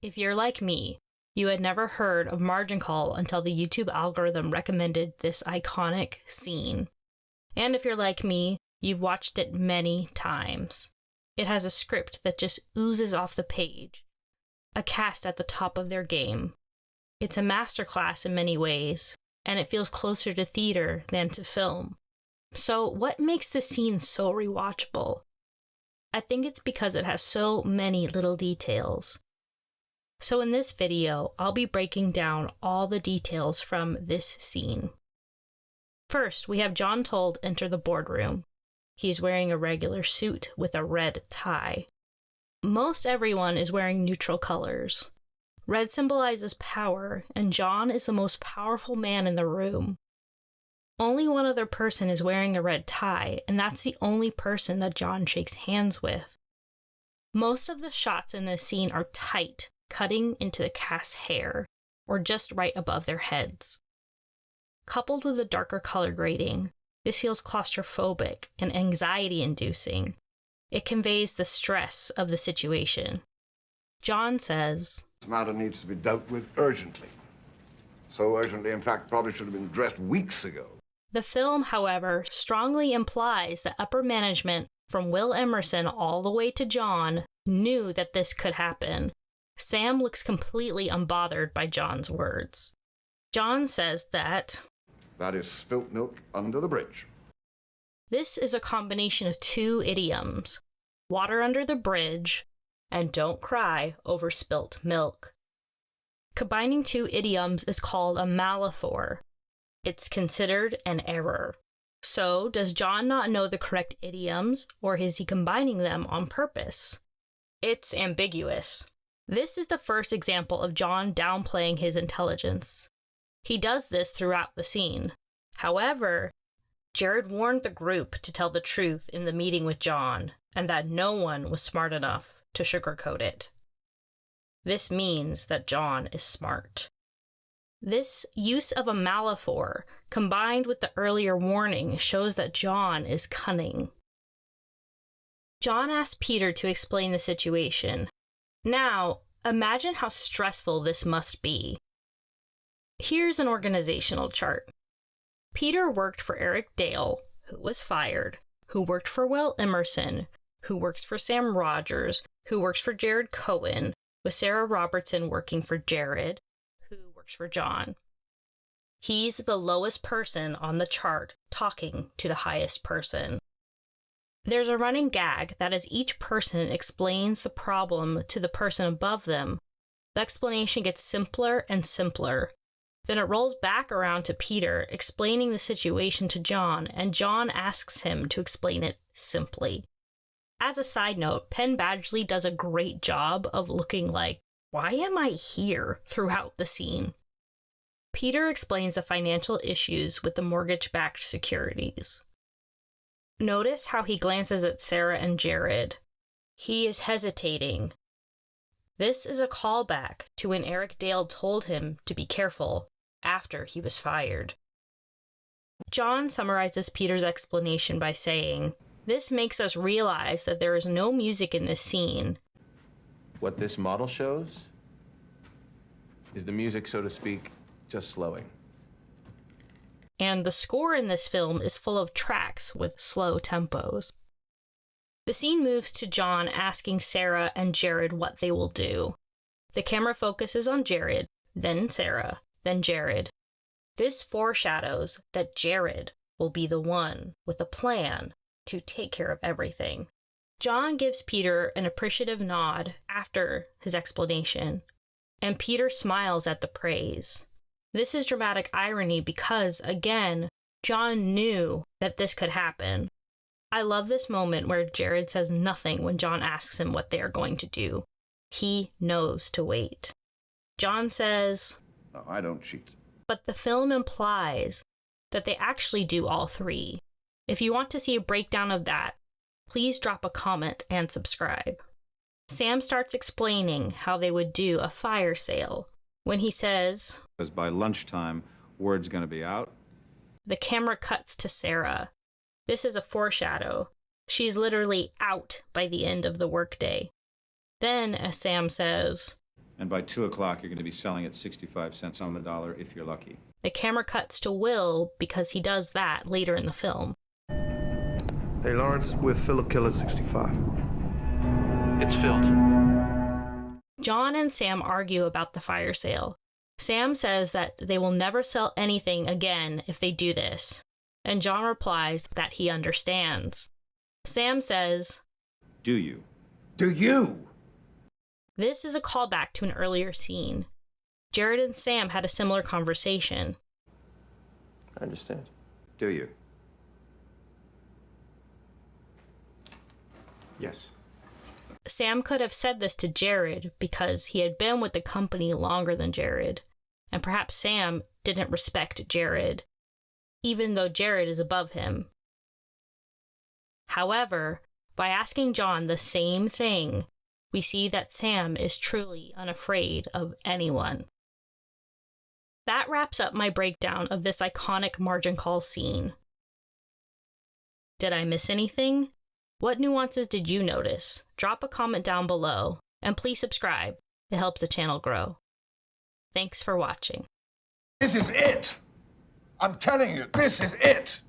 If you're like me, you had never heard of Margin Call until the YouTube algorithm recommended this iconic scene. And if you're like me, you've watched it many times. It has a script that just oozes off the page, a cast at the top of their game. It's a masterclass in many ways, and it feels closer to theater than to film. So what makes this scene so rewatchable? I think it's because it has so many little details. So in this video, I'll be breaking down all the details from this scene. First, we have John Told enter the boardroom. He's wearing a regular suit with a red tie. Most everyone is wearing neutral colors. Red symbolizes power, and John is the most powerful man in the room. Only one other person is wearing a red tie, and that's the only person that John shakes hands with. Most of the shots in this scene are tight, cutting into the cast's hair, or just right above their heads. Coupled with a darker color grading, this feels claustrophobic and anxiety-inducing. It conveys the stress of the situation. John says, "This matter needs to be dealt with urgently. So urgently, in fact, probably should have been addressed weeks ago." The film, however, strongly implies that upper management, from Will Emerson all the way to John, knew that this could happen. Sam looks completely unbothered by John's words. John says that is spilt milk under the bridge. This is a combination of two idioms, water under the bridge and don't cry over spilt milk. Combining two idioms is called a malaphor. It's considered an error. So, does John not know the correct idioms, or is he combining them on purpose? It's ambiguous. This is the first example of John downplaying his intelligence. He does this throughout the scene. However, Jared warned the group to tell the truth in the meeting with John, and that no one was smart enough to sugarcoat it. This means that John is smart. This use of a malaphor, combined with the earlier warning, shows that John is cunning. John asks Peter to explain the situation. Now, imagine how stressful this must be. Here's an organizational chart. Peter worked for Eric Dale, who was fired, who worked for Will Emerson, who works for Sam Rogers, who works for Jared Cohen, with Sarah Robertson working for Jared, who works for John. He's the lowest person on the chart talking to the highest person. There's a running gag that as each person explains the problem to the person above them, the explanation gets simpler and simpler. Then it rolls back around to Peter, explaining the situation to John, and John asks him to explain it simply. As a side note, Penn Badgley does a great job of looking like, "Why am I here?" throughout the scene. Peter explains the financial issues with the mortgage-backed securities. Notice how he glances at Sarah and Jared. He is hesitating. This is a callback to when Eric Dale told him to be careful after he was fired. John summarizes Peter's explanation by saying, "This makes us realize that there is no music in this scene." What this model shows is the music, so to speak, just slowing. And the score in this film is full of tracks with slow tempos. The scene moves to John asking Sarah and Jared what they will do. The camera focuses on Jared, then Sarah, then Jared. This foreshadows that Jared will be the one with a plan to take care of everything. John gives Peter an appreciative nod after his explanation, and Peter smiles at the praise. This is dramatic irony because, again, John knew that this could happen. I love this moment where Jared says nothing when John asks him what they are going to do. He knows to wait. John says, "No, I don't cheat." But the film implies that they actually do all three. If you want to see a breakdown of that, please drop a comment and subscribe. Sam starts explaining how they would do a fire sale when he says, "Because by lunchtime, word's gonna be out." The camera cuts to Sarah. This is a foreshadow. She's literally out by the end of the workday. Then, as Sam says, And by 2 o'clock, you're going to be selling at 65 cents on the dollar if you're lucky. The camera cuts to Will because he does that later in the film. Hey, Lawrence, we're Philip Killer 65. It's filled. John and Sam argue about the fire sale. Sam says that they will never sell anything again if they do this, and John replies that he understands. Sam says, Do you? Do you? This is a callback to an earlier scene. Jared and Sam had a similar conversation. I understand. Do you? Yes. Sam could have said this to Jared because he had been with the company longer than Jared, and perhaps Sam didn't respect Jared, even though Jared is above him. However, by asking John the same thing, we see that Sam is truly unafraid of anyone. That wraps up my breakdown of this iconic margin call scene. Did I miss anything? What nuances did you notice? Drop a comment down below, and please subscribe. It helps the channel grow. Thanks for watching. This is it! I'm telling you, this is it!